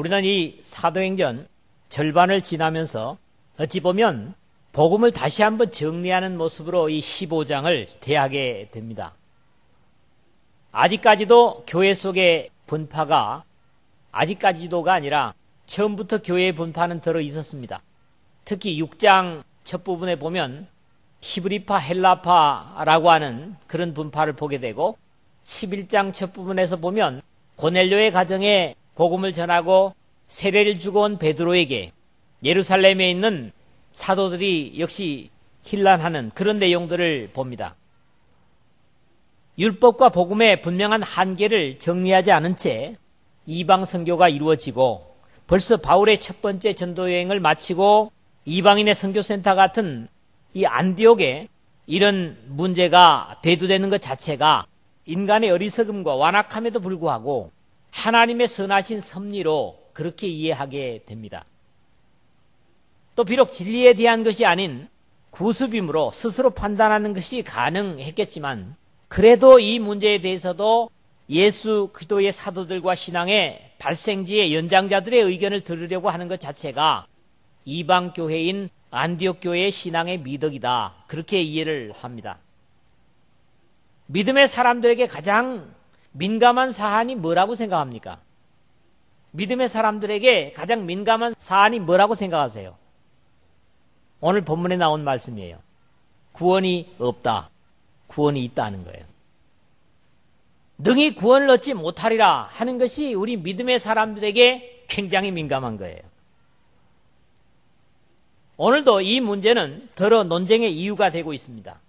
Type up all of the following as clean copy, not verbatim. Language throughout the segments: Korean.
우리는 이 사도행전 절반을 지나면서 어찌 보면 복음을 다시 한번 정리하는 모습으로 이 15장을 대하게 됩니다. 아직까지도 교회 속의 분파가 아직까지도가 아니라 처음부터 교회의 분파는 들어 있었습니다. 특히 6장 첫 부분에 보면 히브리파, 헬라파라고 하는 그런 분파를 보게 되고 11장 첫 부분에서 보면 고넬료의 가정에 복음을 전하고 세례를 주고 온 베드로에게 예루살렘에 있는 사도들이 역시 hir난하는 그런 내용들을 봅니다. 율법과 복음의 분명한 한계를 정리하지 않은 채 이방 선교가 이루어지고 벌써 바울의 첫 번째 전도 여행을 마치고 이방인의 선교센터 같은 이 안디옥에 이런 문제가 대두되는 것 자체가 인간의 어리석음과 완악함에도 불구하고 하나님의 선하신 섭리로 그렇게 이해하게 됩니다. 또 비록 진리에 대한 것이 아닌 구습임으로 스스로 판단하는 것이 가능했겠지만 그래도 이 문제에 대해서도 예수 그리스도의 사도들과 신앙의 발생지의 연장자들의 의견을 들으려고 하는 것 자체가 이방 교회인 안디옥 교회의 신앙의 미덕이다. 그렇게 이해를 합니다. 믿음의 사람들에게 가장 민감한 사안이 뭐라고 생각합니까? 믿음의 사람들에게 가장 민감한 사안이 뭐라고 생각하세요? 오늘 본문에 나온 말씀이에요. 구원이 없다. 구원이 있다는 거예요. 능히 구원을 얻지 못하리라 하는 것이 우리 믿음의 사람들에게 굉장히 민감한 거예요. 오늘도 이 문제는 더러 논쟁의 이유가 되고 있습니다.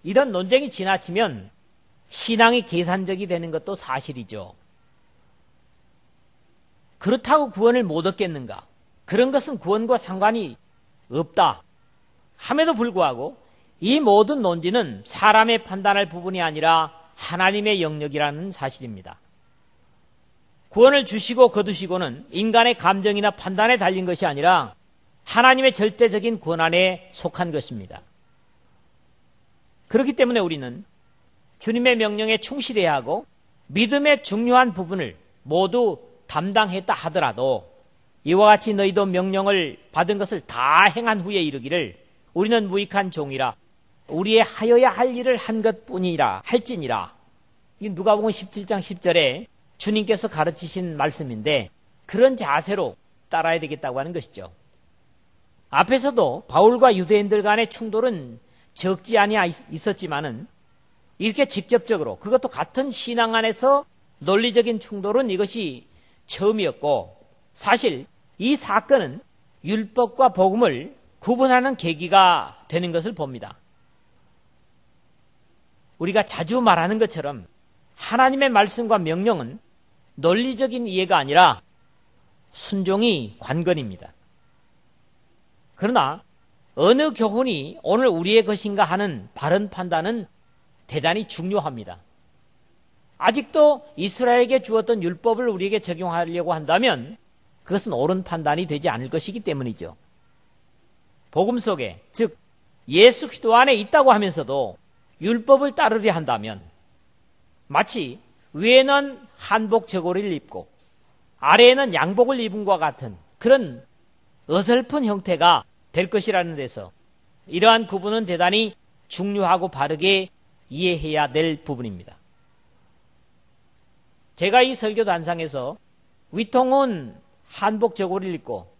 이런 논쟁이 지나치면 신앙이 계산적이 되는 것도 사실이죠. 그렇다고 구원을 못 얻겠는가? 그런 것은 구원과 상관이 없다. 함에도 불구하고 이 모든 논지는 사람의 판단할 부분이 아니라 하나님의 영역이라는 사실입니다. 구원을 주시고 거두시고는 인간의 감정이나 판단에 달린 것이 아니라 하나님의 절대적인 권한에 속한 것입니다. 그렇기 때문에 우리는 주님의 명령에 충실해야 하고 믿음의 중요한 부분을 모두 담당했다 하더라도 이와 같이 너희도 명령을 받은 것을 다 행한 후에 이르기를 우리는 무익한 종이라 우리의 하여야 할 일을 한 것뿐이라 할지니라. 이 누가복음 17장 10절에 주님께서 가르치신 말씀인데 그런 자세로 따라야 되겠다고 하는 것이죠. 앞에서도 바울과 유대인들 간의 충돌은 적지 아니하 있었지만은 이렇게 직접적으로 그것도 같은 신앙 안에서 논리적인 충돌은 이것이 처음이었고 사실 이 사건은 율법과 복음을 구분하는 계기가 되는 것을 봅니다. 우리가 자주 말하는 것처럼 하나님의 말씀과 명령은 논리적인 이해가 아니라 순종이 관건입니다. 그러나 어느 교훈이 오늘 우리의 것인가 하는 바른 판단은 대단히 중요합니다. 아직도 이스라엘에게 주었던 율법을 우리에게 적용하려고 한다면 그것은 옳은 판단이 되지 않을 것이기 때문이죠. 복음 속에 즉 예수 그리스도 안에 있다고 하면서도 율법을 따르려 한다면 마치 위에는 한복 저고리를 입고 아래에는 양복을 입은 것과 같은 그런 어설픈 형태가 될 것이라는 데서 이러한 구분은 대단히 중요하고 바르게 이해해야 될 부분입니다. 제가 이 설교 단상에서 위통은 한복 저고리를 입고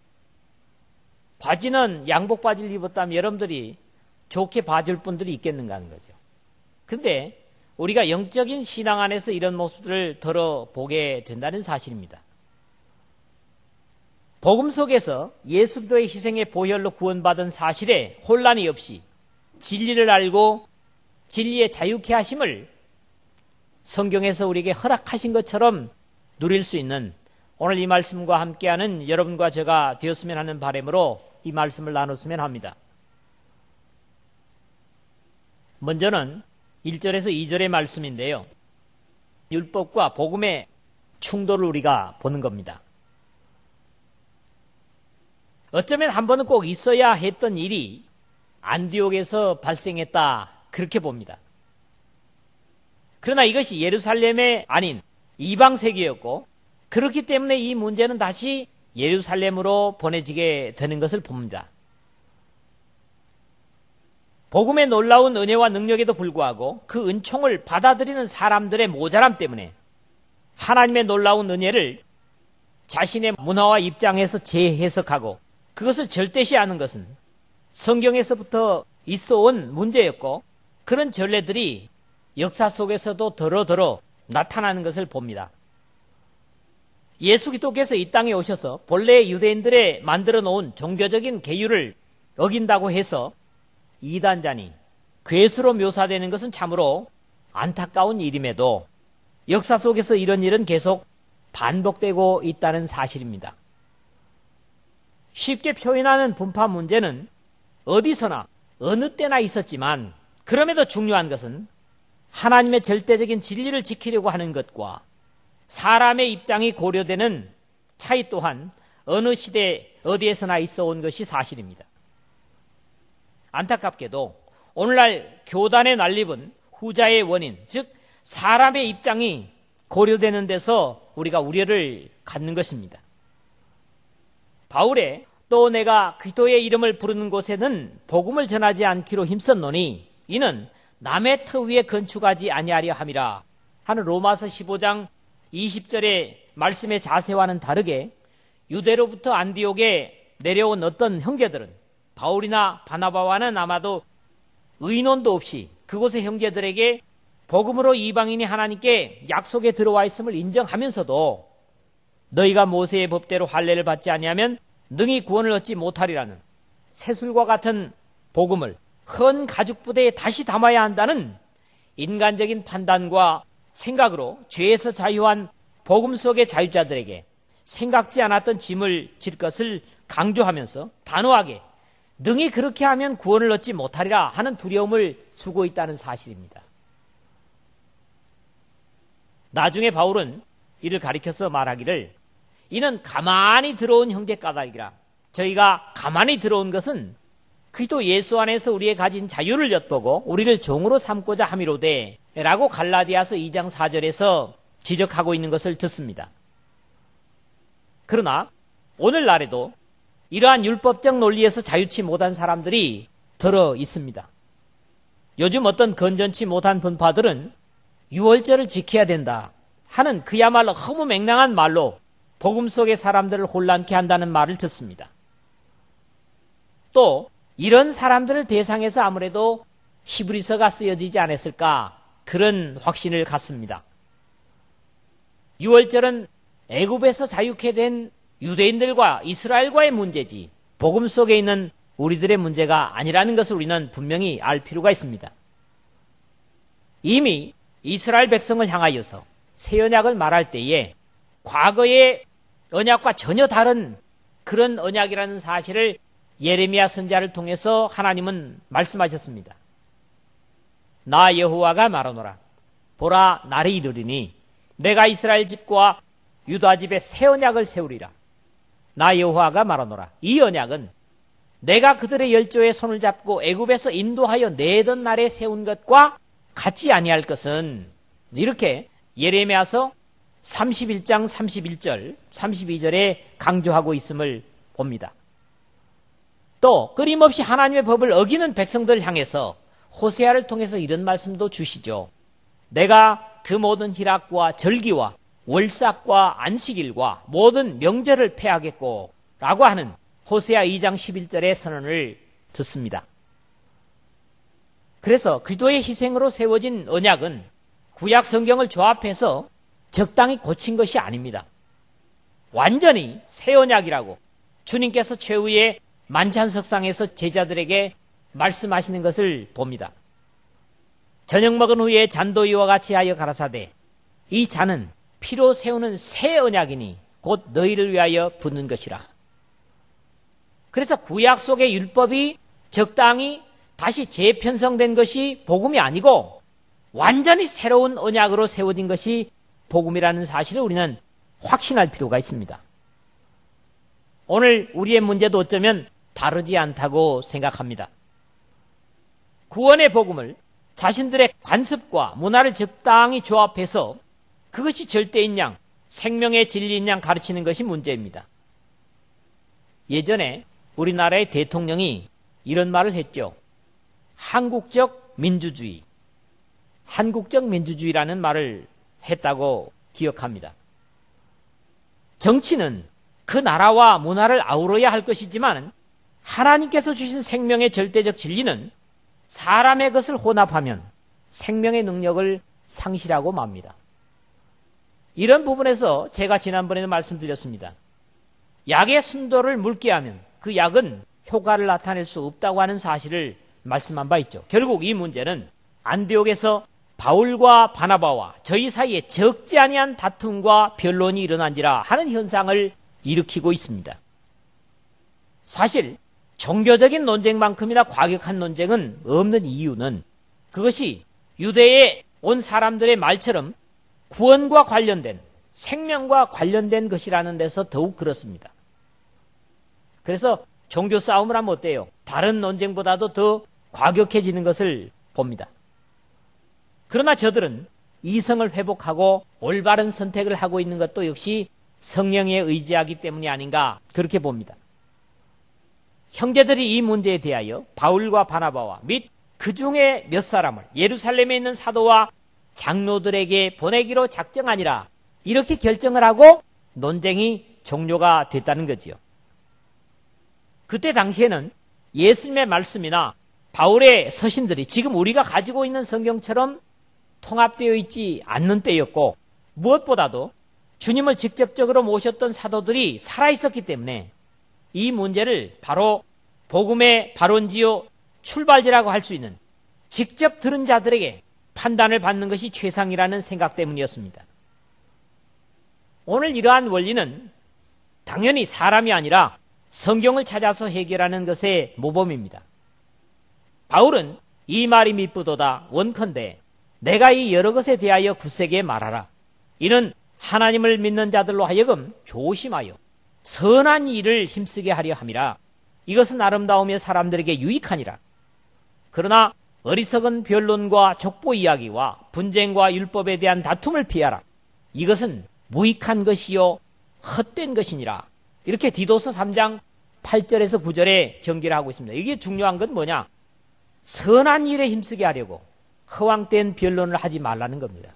바지는 양복 바지를 입었다면 여러분들이 좋게 봐줄 분들이 있겠는가 하는 거죠. 그런데 우리가 영적인 신앙 안에서 이런 모습들을 들어보게 된다는 사실입니다. 복음 속에서 예수 그리스도의 희생의 보혈로 구원받은 사실에 혼란이 없이 진리를 알고 진리의 자유케 하심을 성경에서 우리에게 허락하신 것처럼 누릴 수 있는 오늘 이 말씀과 함께하는 여러분과 제가 되었으면 하는 바람으로 이 말씀을 나눴으면 합니다. 먼저는 1절에서 2절의 말씀인데요. 율법과 복음의 충돌을 우리가 보는 겁니다. 어쩌면 한 번은 꼭 있어야 했던 일이 안디옥에서 발생했다 그렇게 봅니다. 그러나 이것이 예루살렘의 아닌 이방 세계였고 그렇기 때문에 이 문제는 다시 예루살렘으로 보내지게 되는 것을 봅니다. 복음의 놀라운 은혜와 능력에도 불구하고 그 은총을 받아들이는 사람들의 모자람 때문에 하나님의 놀라운 은혜를 자신의 문화와 입장에서 재해석하고 그것을 절대시하는 것은 성경에서부터 있어온 문제였고, 그런 전례들이 역사 속에서도 더러더러 나타나는 것을 봅니다. 예수 그리스도께서 이 땅에 오셔서 본래 유대인들의 만들어 놓은 종교적인 계율을 어긴다고 해서 이단자니 괴수로 묘사되는 것은 참으로 안타까운 일임에도 역사 속에서 이런 일은 계속 반복되고 있다는 사실입니다. 쉽게 표현하는 분파 문제는 어디서나 어느 때나 있었지만, 그럼에도 중요한 것은 하나님의 절대적인 진리를 지키려고 하는 것과 사람의 입장이 고려되는 차이 또한 어느 시대 어디에서나 있어 온 것이 사실입니다. 안타깝게도 오늘날 교단에 난립은 후자의 원인, 즉 사람의 입장이 고려되는 데서 우리가 우려를 갖는 것입니다. 바울의 또 내가 그리스도의 이름을 부르는 곳에는 복음을 전하지 않기로 힘썼노니 이는 남의 터 위에 건축하지 아니하려 함이라 하는 로마서 15장 20절의 말씀의 자세와는 다르게, 유대로부터 안디옥에 내려온 어떤 형제들은 바울이나 바나바와는 아마도 의논도 없이 그곳의 형제들에게 복음으로 이방인이 하나님께 약속에 들어와 있음을 인정하면서도 너희가 모세의 법대로 할례를 받지 아니하면 능히 구원을 얻지 못하리라는 새술과 같은 복음을 헌 가죽부대에 다시 담아야 한다는 인간적인 판단과 생각으로 죄에서 자유한 복음 속의 자유자들에게 생각지 않았던 짐을 질 것을 강조하면서 단호하게 능히 그렇게 하면 구원을 얻지 못하리라 하는 두려움을 주고 있다는 사실입니다. 나중에 바울은 이를 가리켜서 말하기를 이는 가만히 들어온 형제 까닭이라. 저희가 가만히 들어온 것은 그리스도 예수 안에서 우리의 가진 자유를 엿보고 우리를 종으로 삼고자 함이로되 라고 갈라디아서 2장 4절에서 지적하고 있는 것을 듣습니다. 그러나 오늘날에도 이러한 율법적 논리에서 자유치 못한 사람들이 들어 있습니다. 요즘 어떤 건전치 못한 분파들은 유월절을 지켜야 된다 하는 그야말로 허무맹랑한 말로 복음 속의 사람들을 혼란케 한다는 말을 듣습니다. 또 이런 사람들을 대상해서 아무래도 히브리서가 쓰여지지 않았을까, 그런 확신을 갖습니다. 유월절은 애굽에서 자유케 된 유대인들과 이스라엘과의 문제지 복음 속에 있는 우리들의 문제가 아니라는 것을 우리는 분명히 알 필요가 있습니다. 이미 이스라엘 백성을 향하여서 새 언약을 말할 때에 과거의 언약과 전혀 다른 그런 언약이라는 사실을 예레미야 선지자를 통해서 하나님은 말씀하셨습니다. 나 여호와가 말하노라. 보라, 날이 이르리니 내가 이스라엘 집과 유다 집에 새 언약을 세우리라. 나 여호와가 말하노라. 이 언약은 내가 그들의 열조의 손을 잡고 애굽에서 인도하여 내던 날에 세운 것과 같지 아니할 것은, 이렇게 예레미야서 31장 31절, 32절에 강조하고 있음을 봅니다. 또 끊임없이 하나님의 법을 어기는 백성들을 향해서 호세아를 통해서 이런 말씀도 주시죠. 내가 그 모든 희락과 절기와 월삭과 안식일과 모든 명절을 폐하겠고 라고 하는 호세아 2장 11절의 선언을 듣습니다. 그래서 그리스도의 희생으로 세워진 언약은 구약 성경을 조합해서 적당히 고친 것이 아닙니다. 완전히 새 언약이라고 주님께서 최후의 만찬석상에서 제자들에게 말씀하시는 것을 봅니다. 저녁 먹은 후에 잔도 이와 같이 하여 가라사대 이 잔은 피로 세우는 새 언약이니 곧 너희를 위하여 붓는 것이라. 그래서 구약 속의 율법이 적당히 다시 재편성된 것이 복음이 아니고 완전히 새로운 언약으로 세워진 것이 복음이라는 사실을 우리는 확신할 필요가 있습니다. 오늘 우리의 문제도 어쩌면 다르지 않다고 생각합니다. 구원의 복음을 자신들의 관습과 문화를 적당히 조합해서 그것이 절대인 양 생명의 진리인 양 가르치는 것이 문제입니다. 예전에 우리나라의 대통령이 이런 말을 했죠. 한국적 민주주의. 한국적 민주주의라는 말을 했다고 기억합니다. 정치는 그 나라와 문화를 아우러야 할 것이지만 하나님께서 주신 생명의 절대적 진리는 사람의 것을 혼합하면 생명의 능력을 상실하고 맙니다. 이런 부분에서 제가 지난번에도 말씀드렸습니다. 약의 순도를 묽게 하면 그 약은 효과를 나타낼 수 없다고 하는 사실을 말씀한 바 있죠. 결국 이 문제는 안디옥에서 바울과 바나바와 저희 사이에 적지 아니한 다툼과 변론이 일어난지라 하는 현상을 일으키고 있습니다. 사실 종교적인 논쟁만큼이나 과격한 논쟁은 없는 이유는 그것이 유대에 온 사람들의 말처럼 구원과 관련된, 생명과 관련된 것이라는 데서 더욱 그렇습니다. 그래서 종교 싸움을 하면 어때요? 다른 논쟁보다도 더 과격해지는 것을 봅니다. 그러나 저들은 이성을 회복하고 올바른 선택을 하고 있는 것도 역시 성령에 의지하기 때문이 아닌가 그렇게 봅니다. 형제들이 이 문제에 대하여 바울과 바나바와 및 그 중에 몇 사람을 예루살렘에 있는 사도와 장로들에게 보내기로 작정하니라 이렇게 결정을 하고 논쟁이 종료가 됐다는 거지요. 그때 당시에는 예수님의 말씀이나 바울의 서신들이 지금 우리가 가지고 있는 성경처럼 통합되어 있지 않는 때였고 무엇보다도 주님을 직접적으로 모셨던 사도들이 살아있었기 때문에 이 문제를 바로 복음의 발원지요 출발지라고 할 수 있는 직접 들은 자들에게 판단을 받는 것이 최상이라는 생각 때문이었습니다. 오늘 이러한 원리는 당연히 사람이 아니라 성경을 찾아서 해결하는 것의 모범입니다. 바울은 이 말이 미쁘도다 원컨대 내가 이 여러 것에 대하여 굳세게 말하라. 이는 하나님을 믿는 자들로 하여금 조심하여 선한 일을 힘쓰게 하려 함이라. 이것은 아름다우며 사람들에게 유익하니라. 그러나 어리석은 변론과 족보 이야기와 분쟁과 율법에 대한 다툼을 피하라. 이것은 무익한 것이요 헛된 것이니라. 이렇게 디도서 3장 8절에서 9절에 경계를 하고 있습니다. 이게 중요한 건 뭐냐? 선한 일에 힘쓰게 하려고 허황된 변론을 하지 말라는 겁니다.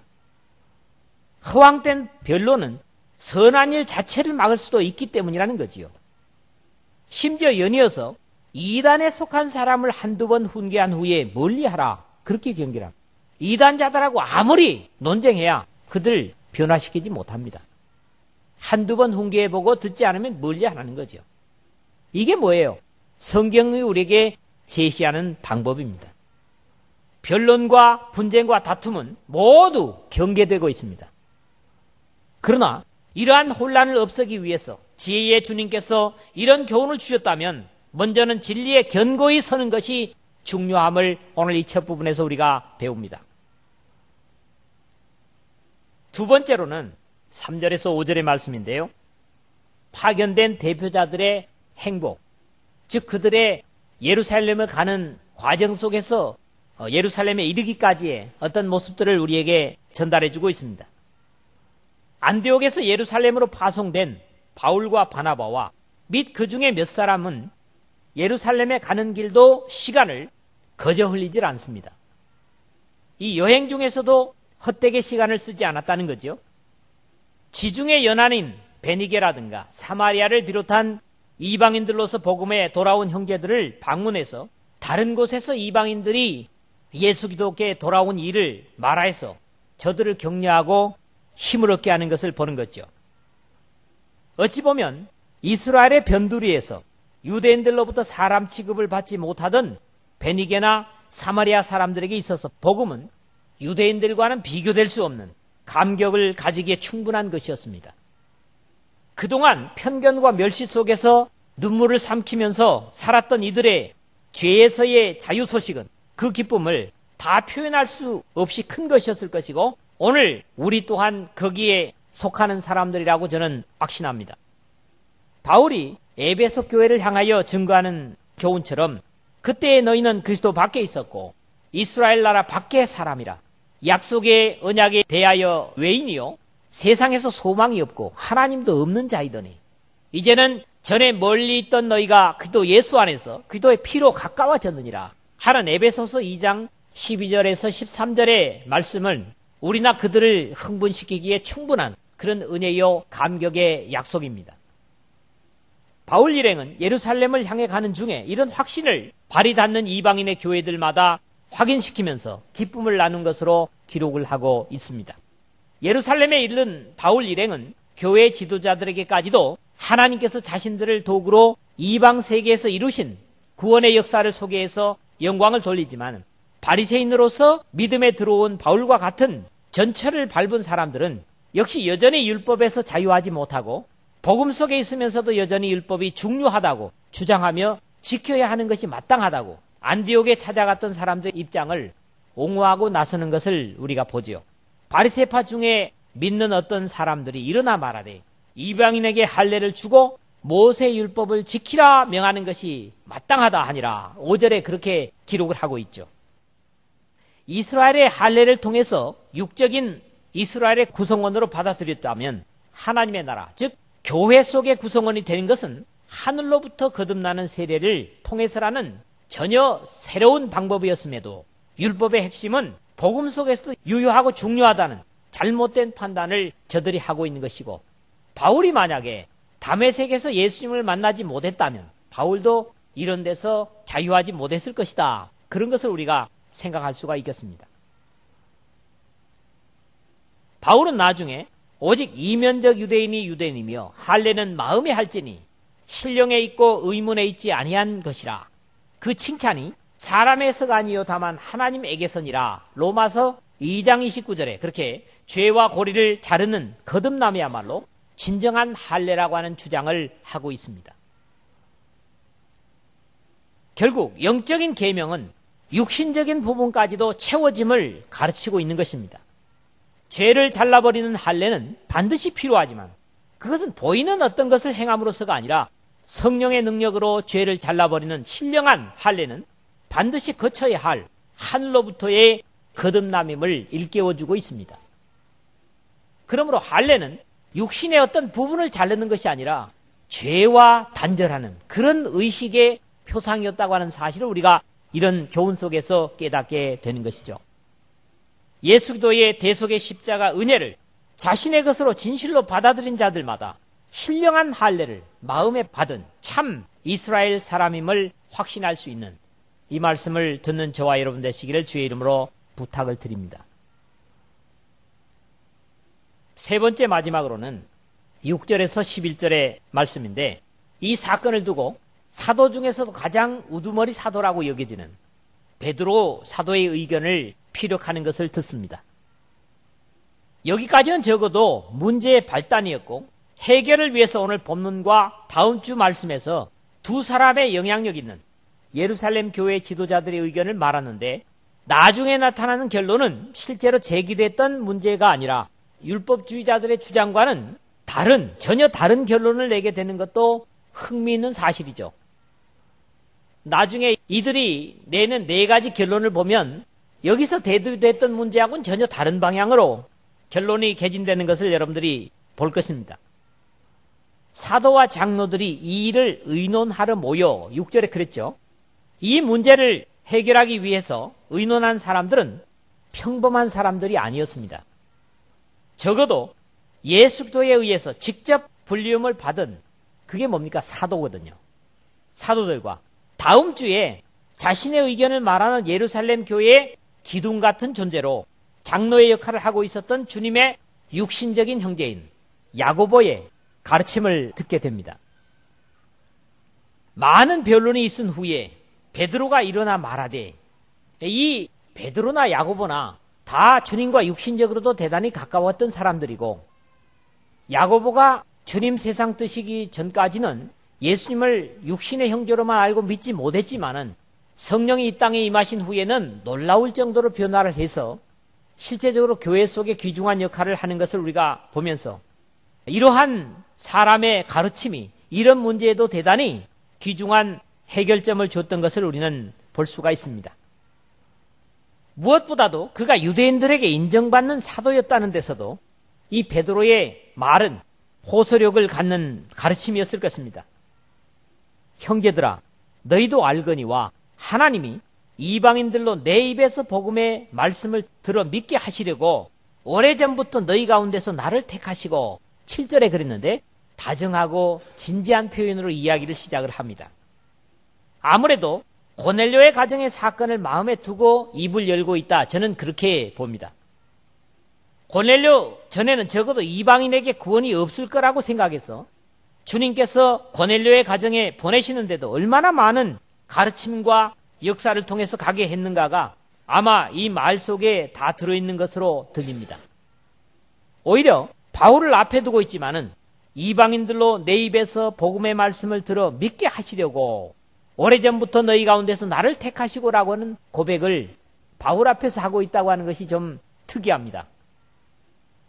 허황된 변론은 선한 일 자체를 막을 수도 있기 때문이라는 거지요. 심지어 연이어서 이단에 속한 사람을 한두 번 훈계한 후에 멀리하라. 그렇게 경계합니다. 이단자들하고 아무리 논쟁해야 그들 변화시키지 못합니다. 한두 번 훈계해보고 듣지 않으면 멀리하라는 거죠. 이게 뭐예요? 성경이 우리에게 제시하는 방법입니다. 변론과 분쟁과 다툼은 모두 경계되고 있습니다. 그러나 이러한 혼란을 없애기 위해서 지혜의 주님께서 이런 교훈을 주셨다면 먼저는 진리에 견고히 서는 것이 중요함을 오늘 이 첫 부분에서 우리가 배웁니다. 두 번째로는 3절에서 5절의 말씀인데요. 파견된 대표자들의 행복, 즉 그들의 예루살렘을 가는 과정 속에서 예루살렘에 이르기까지의 어떤 모습들을 우리에게 전달해주고 있습니다. 안디옥에서 예루살렘으로 파송된 바울과 바나바와 및 그 중에 몇 사람은 예루살렘에 가는 길도 시간을 거저 흘리질 않습니다. 이 여행 중에서도 헛되게 시간을 쓰지 않았다는 거죠. 지중해 연안인 베니게라든가 사마리아를 비롯한 이방인들로서 복음에 돌아온 형제들을 방문해서 다른 곳에서 이방인들이 예수 기독교에 돌아온 일을 말해서 저들을 격려하고 힘을 얻게 하는 것을 보는 거죠. 어찌 보면 이스라엘의 변두리에서 유대인들로부터 사람 취급을 받지 못하던 베니게나 사마리아 사람들에게 있어서 복음은 유대인들과는 비교될 수 없는 감격을 가지기에 충분한 것이었습니다. 그동안 편견과 멸시 속에서 눈물을 삼키면서 살았던 이들의 죄에서의 자유 소식은 그 기쁨을 다 표현할 수 없이 큰 것이었을 것이고 오늘 우리 또한 거기에 속하는 사람들이라고 저는 확신합니다. 바울이 에베소 교회를 향하여 증거하는 교훈처럼 그때에 너희는 그리스도 밖에 있었고 이스라엘 나라 밖의 사람이라 약속의 언약에 대하여 외인이요 세상에서 소망이 없고 하나님도 없는 자이더니 이제는 전에 멀리 있던 너희가 그리스도 예수 안에서 그리스도의 피로 가까워졌느니라 하는 에베소서 2장 12절에서 13절의 말씀은 우리나 그들을 흥분시키기에 충분한 그런 은혜요 감격의 약속입니다. 바울 일행은 예루살렘을 향해 가는 중에 이런 확신을 발이 닿는 이방인의 교회들마다 확인시키면서 기쁨을 나눈 것으로 기록을 하고 있습니다. 예루살렘에 이른 바울 일행은 교회 지도자들에게까지도 하나님께서 자신들을 도구로 이방 세계에서 이루신 구원의 역사를 소개해서 영광을 돌리지만 바리새인으로서 믿음에 들어온 바울과 같은 전철을 밟은 사람들은 역시 여전히 율법에서 자유하지 못하고 복음 속에 있으면서도 여전히 율법이 중요하다고 주장하며 지켜야 하는 것이 마땅하다고 안디옥에 찾아갔던 사람들의 입장을 옹호하고 나서는 것을 우리가 보지요. 바리새파 중에 믿는 어떤 사람들이 일어나 말하되 이방인에게 할례를 주고 모세 율법을 지키라 명하는 것이 마땅하다 하니라 5절에 그렇게 기록을 하고 있죠. 이스라엘의 할례를 통해서 육적인 이스라엘의 구성원으로 받아들였다면 하나님의 나라, 즉 교회 속의 구성원이 되는 것은 하늘로부터 거듭나는 세례를 통해서라는 전혀 새로운 방법이었음에도 율법의 핵심은 복음 속에서도 유효하고 중요하다는 잘못된 판단을 저들이 하고 있는 것이고 바울이 만약에 다메섹에서 예수님을 만나지 못했다면 바울도 이런 데서 자유하지 못했을 것이다. 그런 것을 우리가 생각할 수가 있겠습니다. 바울은 나중에 오직 이면적 유대인이 유대인이며 할례는 마음에 할지니 신령에 있고 의문에 있지 아니한 것이라. 그 칭찬이 사람에서가 아니요 다만 하나님에게서니라. 로마서 2장 29절에 그렇게 죄와 고리를 자르는 거듭남이야말로 진정한 할례라고 하는 주장을 하고 있습니다. 결국 영적인 계명은 육신적인 부분까지도 채워짐을 가르치고 있는 것입니다. 죄를 잘라버리는 할례는 반드시 필요하지만 그것은 보이는 어떤 것을 행함으로써가 아니라 성령의 능력으로 죄를 잘라버리는 신령한 할례는 반드시 거쳐야 할 하늘로부터의 거듭남임을 일깨워주고 있습니다. 그러므로 할례는 육신의 어떤 부분을 자르는 것이 아니라 죄와 단절하는 그런 의식의 표상이었다고 하는 사실을 우리가 이런 교훈 속에서 깨닫게 되는 것이죠. 예수 그리스도의 대속의 십자가 은혜를 자신의 것으로 진실로 받아들인 자들마다 신령한 할례를 마음에 받은 참 이스라엘 사람임을 확신할 수 있는 이 말씀을 듣는 저와 여러분 되시기를 주의 이름으로 부탁을 드립니다. 세 번째 마지막으로는 6절에서 11절의 말씀인데 이 사건을 두고 사도 중에서도 가장 우두머리 사도라고 여겨지는 베드로 사도의 의견을 피력하는 것을 듣습니다. 여기까지는 적어도 문제의 발단이었고 해결을 위해서 오늘 본문과 다음 주 말씀에서 두 사람의 영향력 있는 예루살렘 교회 지도자들의 의견을 말하는데 나중에 나타나는 결론은 실제로 제기됐던 문제가 아니라 율법주의자들의 주장과는 전혀 다른 결론을 내게 되는 것도 흥미있는 사실이죠. 나중에 이들이 내는 네 가지 결론을 보면 여기서 대두됐던 문제하고는 전혀 다른 방향으로 결론이 개진되는 것을 여러분들이 볼 것입니다. 사도와 장로들이 이 일을 의논하러 모여 6절에 그랬죠. 이 문제를 해결하기 위해서 의논한 사람들은 평범한 사람들이 아니었습니다. 적어도 예수 그리스도에 의해서 직접 불리움을 받은 그게 뭡니까? 사도거든요. 사도들과 다음 주에 자신의 의견을 말하는 예루살렘 교회의 기둥 같은 존재로 장로의 역할을 하고 있었던 주님의 육신적인 형제인 야고보의 가르침을 듣게 됩니다. 많은 변론이 있은 후에 베드로가 일어나 말하되 이 베드로나 야고보나 다 주님과 육신적으로도 대단히 가까웠던 사람들이고 야고보가 주님 세상 뜨시기 전까지는 예수님을 육신의 형제로만 알고 믿지 못했지만은 성령이 이 땅에 임하신 후에는 놀라울 정도로 변화를 해서 실제적으로 교회 속에 귀중한 역할을 하는 것을 우리가 보면서 이러한 사람의 가르침이 이런 문제에도 대단히 귀중한 해결점을 줬던 것을 우리는 볼 수가 있습니다. 무엇보다도 그가 유대인들에게 인정받는 사도였다는 데서도 이 베드로의 말은 호소력을 갖는 가르침이었을 것입니다. 형제들아, 너희도 알거니와 하나님이 이방인들로 내 입에서 복음의 말씀을 들어 믿게 하시려고 오래전부터 너희 가운데서 나를 택하시고 7절에 그랬는데 다정하고 진지한 표현으로 이야기를 시작을 합니다. 아무래도 고넬료의 가정의 사건을 마음에 두고 입을 열고 있다. 저는 그렇게 봅니다. 고넬료 전에는 적어도 이방인에게 구원이 없을 거라고 생각해서 주님께서 고넬료의 가정에 보내시는데도 얼마나 많은 가르침과 역사를 통해서 가게 했는가가 아마 이 말 속에 다 들어있는 것으로 들립니다. 오히려 바울을 앞에 두고 있지만은 이방인들로 내 입에서 복음의 말씀을 들어 믿게 하시려고 오래전부터 너희 가운데서 나를 택하시고라고 하는 고백을 바울 앞에서 하고 있다고 하는 것이 좀 특이합니다.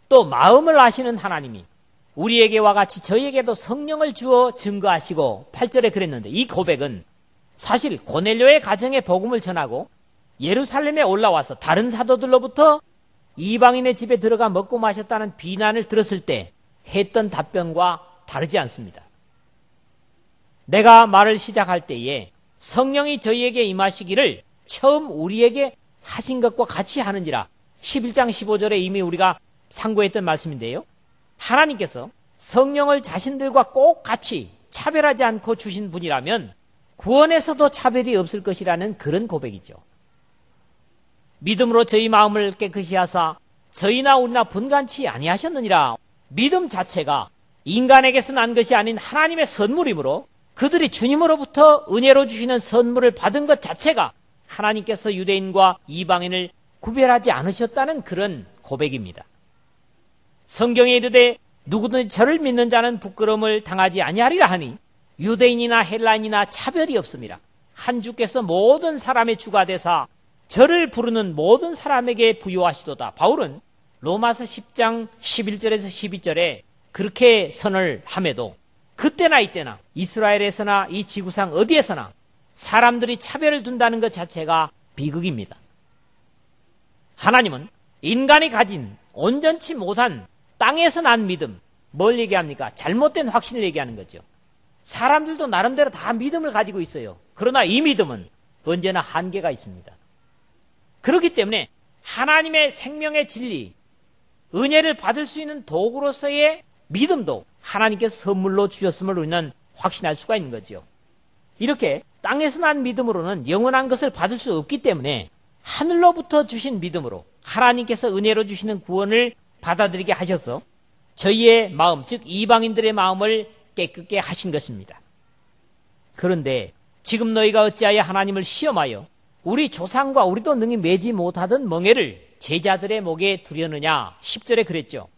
또 마음을 아시는 하나님이 우리에게와 같이 저희에게도 성령을 주어 증거하시고 8절에 그랬는데 이 고백은 사실 고넬료의 가정에 복음을 전하고 예루살렘에 올라와서 다른 사도들로부터 이방인의 집에 들어가 먹고 마셨다는 비난을 들었을 때 했던 답변과 다르지 않습니다. 내가 말을 시작할 때에 성령이 저희에게 임하시기를 처음 우리에게 하신 것과 같이 하는지라 11장 15절에 이미 우리가 상고했던 말씀인데요. 하나님께서 성령을 자신들과 꼭 같이 차별하지 않고 주신 분이라면 구원에서도 차별이 없을 것이라는 그런 고백이죠. 믿음으로 저희 마음을 깨끗이 하사 저희나 우리나 분간치 아니하셨느니라. 믿음 자체가 인간에게서 난 것이 아닌 하나님의 선물이므로 그들이 주님으로부터 은혜로 주시는 선물을 받은 것 자체가 하나님께서 유대인과 이방인을 구별하지 않으셨다는 그런 고백입니다. 성경에 이르되 누구든지 저를 믿는 자는 부끄러움을 당하지 아니하리라 하니 유대인이나 헬라인이나 차별이 없습니다. 한 주께서 모든 사람의 주가 되사 저를 부르는 모든 사람에게 부요하시도다. 바울은 로마서 10장 11절에서 12절에 그렇게 선을 함에도 그때나 이때나 이스라엘에서나 이 지구상 어디에서나 사람들이 차별을 둔다는 것 자체가 비극입니다. 하나님은 인간이 가진 온전치 못한 땅에서 난 믿음, 뭘 얘기합니까? 잘못된 확신을 얘기하는 거죠. 사람들도 나름대로 다 믿음을 가지고 있어요. 그러나 이 믿음은 언제나 한계가 있습니다. 그렇기 때문에 하나님의 생명의 진리, 은혜를 받을 수 있는 도구로서의 믿음도 하나님께서 선물로 주셨음을 우리는 확신할 수가 있는 거죠. 이렇게 땅에서 난 믿음으로는 영원한 것을 받을 수 없기 때문에 하늘로부터 주신 믿음으로 하나님께서 은혜로 주시는 구원을 받아들이게 하셔서 저희의 마음, 즉 이방인들의 마음을 깨끗게 하신 것입니다. 그런데 지금 너희가 어찌하여 하나님을 시험하여 우리 조상과 우리도 능히 매지 못하던 멍에를 제자들의 목에 두려느냐 10절에 그랬죠.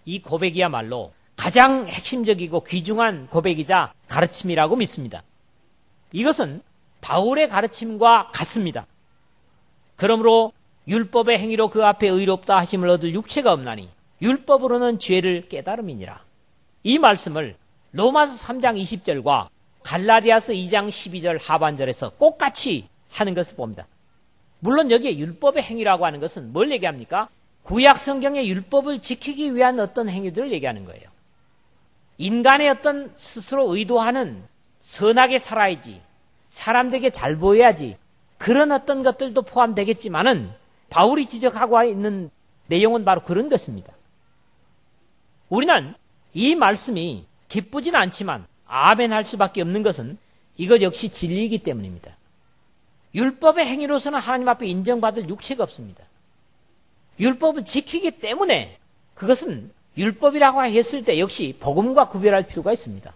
이 고백이야말로 가장 핵심적이고 귀중한 고백이자 가르침이라고 믿습니다. 이것은 바울의 가르침과 같습니다. 그러므로 율법의 행위로 그 앞에 의롭다 하심을 얻을 육체가 없나니 율법으로는 죄를 깨달음이니라. 이 말씀을 로마서 3장 20절과 갈라디아서 2장 12절 하반절에서 똑같이 하는 것을 봅니다. 물론 여기에 율법의 행위라고 하는 것은 뭘 얘기합니까? 구약 성경의 율법을 지키기 위한 어떤 행위들을 얘기하는 거예요. 인간의 어떤 스스로 의도하는 선하게 살아야지, 사람들에게 잘 보여야지, 그런 어떤 것들도 포함되겠지만은 바울이 지적하고 있는 내용은 바로 그런 것입니다. 우리는 이 말씀이 기쁘진 않지만 아멘 할 수밖에 없는 것은 이것 역시 진리이기 때문입니다. 율법의 행위로서는 하나님 앞에 인정받을 육체가 없습니다. 율법을 지키기 때문에 그것은 율법이라고 했을 때 역시 복음과 구별할 필요가 있습니다.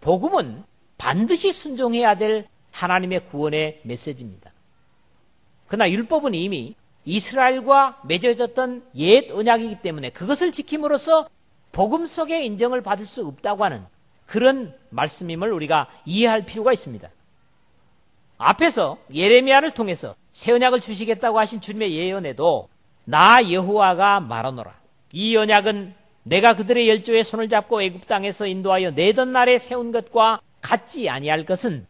복음은 반드시 순종해야 될 하나님의 구원의 메시지입니다. 그러나 율법은 이미 이스라엘과 맺어졌던 옛 언약이기 때문에 그것을 지킴으로써 복음 속에 인정을 받을 수 없다고 하는 그런 말씀임을 우리가 이해할 필요가 있습니다. 앞에서 예레미야를 통해서 새 언약을 주시겠다고 하신 주님의 예언에도 나 여호와가 말하노라. 이 언약은 내가 그들의 열조의 손을 잡고 애굽 땅에서 인도하여 내던 날에 세운 것과 같지 아니할 것은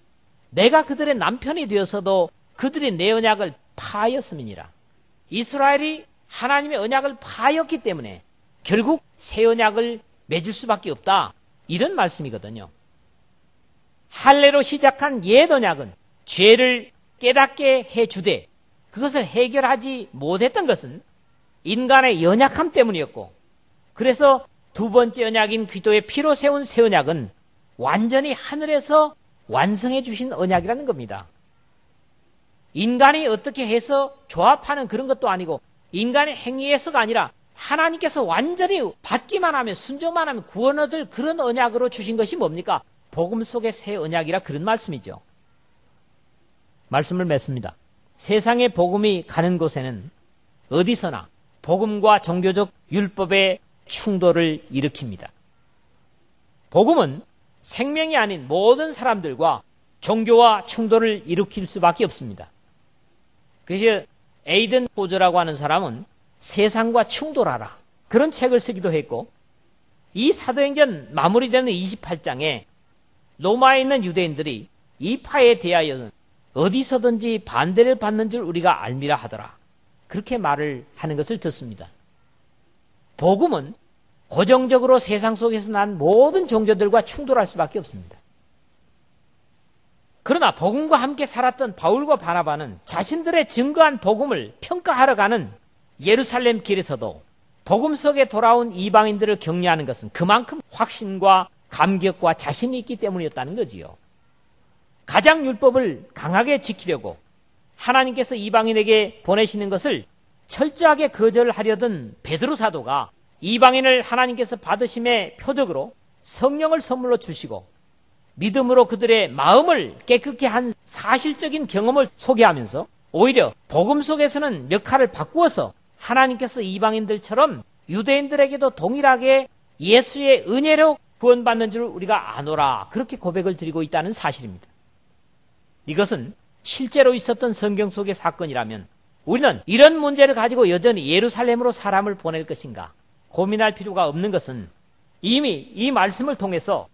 내가 그들의 남편이 되어서도 그들이 내 언약을 파하였음이니라. 이스라엘이 하나님의 언약을 파하였기 때문에 결국 새 언약을 맺을 수밖에 없다. 이런 말씀이거든요. 할례로 시작한 옛 언약은 죄를 깨닫게 해주되 그것을 해결하지 못했던 것은 인간의 연약함 때문이었고, 그래서 두 번째 언약인 그리스도의 피로 세운 새 언약은 완전히 하늘에서 완성해 주신 언약이라는 겁니다. 인간이 어떻게 해서 조합하는 그런 것도 아니고 인간의 행위에서가 아니라 하나님께서 완전히 받기만 하면, 순종만 하면 구원 얻을 그런 언약으로 주신 것이 뭡니까? 복음 속의 새 언약이라 그런 말씀이죠. 말씀을 맺습니다. 세상의 복음이 가는 곳에는 어디서나 복음과 종교적 율법의 충돌을 일으킵니다. 복음은 생명이 아닌 모든 사람들과 종교와 충돌을 일으킬 수밖에 없습니다. 그래서 에이든 호저라고 하는 사람은 세상과 충돌하라, 그런 책을 쓰기도 했고, 이 사도행전 마무리되는 28장에 로마에 있는 유대인들이 이 파에 대하여는 어디서든지 반대를 받는 줄 우리가 알미라 하더라, 그렇게 말을 하는 것을 듣습니다. 복음은 고정적으로 세상 속에서 난 모든 종교들과 충돌할 수밖에 없습니다. 그러나 복음과 함께 살았던 바울과 바나바는 자신들의 증거한 복음을 평가하러 가는 예루살렘 길에서도 복음 속에 돌아온 이방인들을 격려하는 것은 그만큼 확신과 감격과 자신이 있기 때문이었다는 거지요. 가장 율법을 강하게 지키려고 하나님께서 이방인에게 보내시는 것을 철저하게 거절하려던 베드로 사도가 이방인을 하나님께서 받으심의 표적으로 성령을 선물로 주시고 믿음으로 그들의 마음을 깨끗게 한 사실적인 경험을 소개하면서 오히려 복음 속에서는 역할을 바꾸어서 하나님께서 이방인들처럼 유대인들에게도 동일하게 예수의 은혜로 구원받는 줄 우리가 아노라, 그렇게 고백을 드리고 있다는 사실입니다. 이것은 실제로 있었던 성경 속의 사건이라면 우리는 이런 문제를 가지고 여전히 예루살렘으로 사람을 보낼 것인가 고민할 필요가 없는 것은 이미 이 말씀을 통해서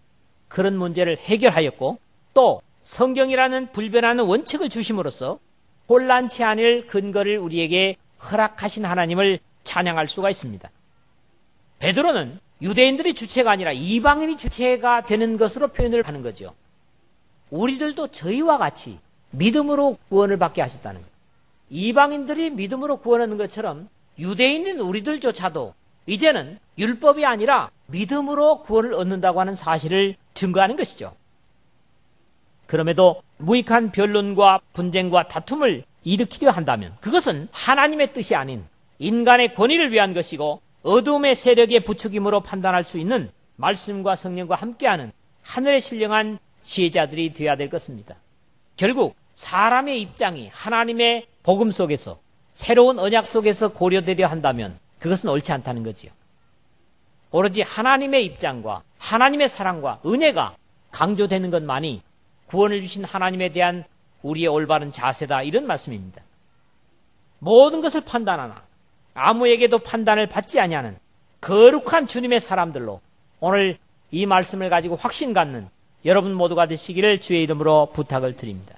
그런 문제를 해결하였고, 또 성경이라는 불변하는 원칙을 주심으로써 혼란치 않을 근거를 우리에게 허락하신 하나님을 찬양할 수가 있습니다. 베드로는 유대인들이 주체가 아니라 이방인이 주체가 되는 것으로 표현을 하는 거죠. 우리들도 저희와 같이 믿음으로 구원을 받게 하셨다는 것. 이방인들이 믿음으로 구원하는 것처럼 유대인인 우리들조차도 이제는 율법이 아니라 믿음으로 구원을 얻는다고 하는 사실을 증거하는 것이죠. 그럼에도 무익한 변론과 분쟁과 다툼을 일으키려 한다면 그것은 하나님의 뜻이 아닌 인간의 권위를 위한 것이고 어둠의 세력의 부추김으로 판단할 수 있는 말씀과 성령과 함께하는 하늘에 신령한 지혜자들이 되어야 될 것입니다. 결국 사람의 입장이 하나님의 복음 속에서 새로운 언약 속에서 고려되려 한다면 그것은 옳지 않다는 거지요. 오로지 하나님의 입장과 하나님의 사랑과 은혜가 강조되는 것만이 구원을 주신 하나님에 대한 우리의 올바른 자세다, 이런 말씀입니다. 모든 것을 판단하나 아무에게도 판단을 받지 아니하는 거룩한 주님의 사람들로 오늘 이 말씀을 가지고 확신 갖는 여러분 모두가 되시기를 주의 이름으로 부탁을 드립니다.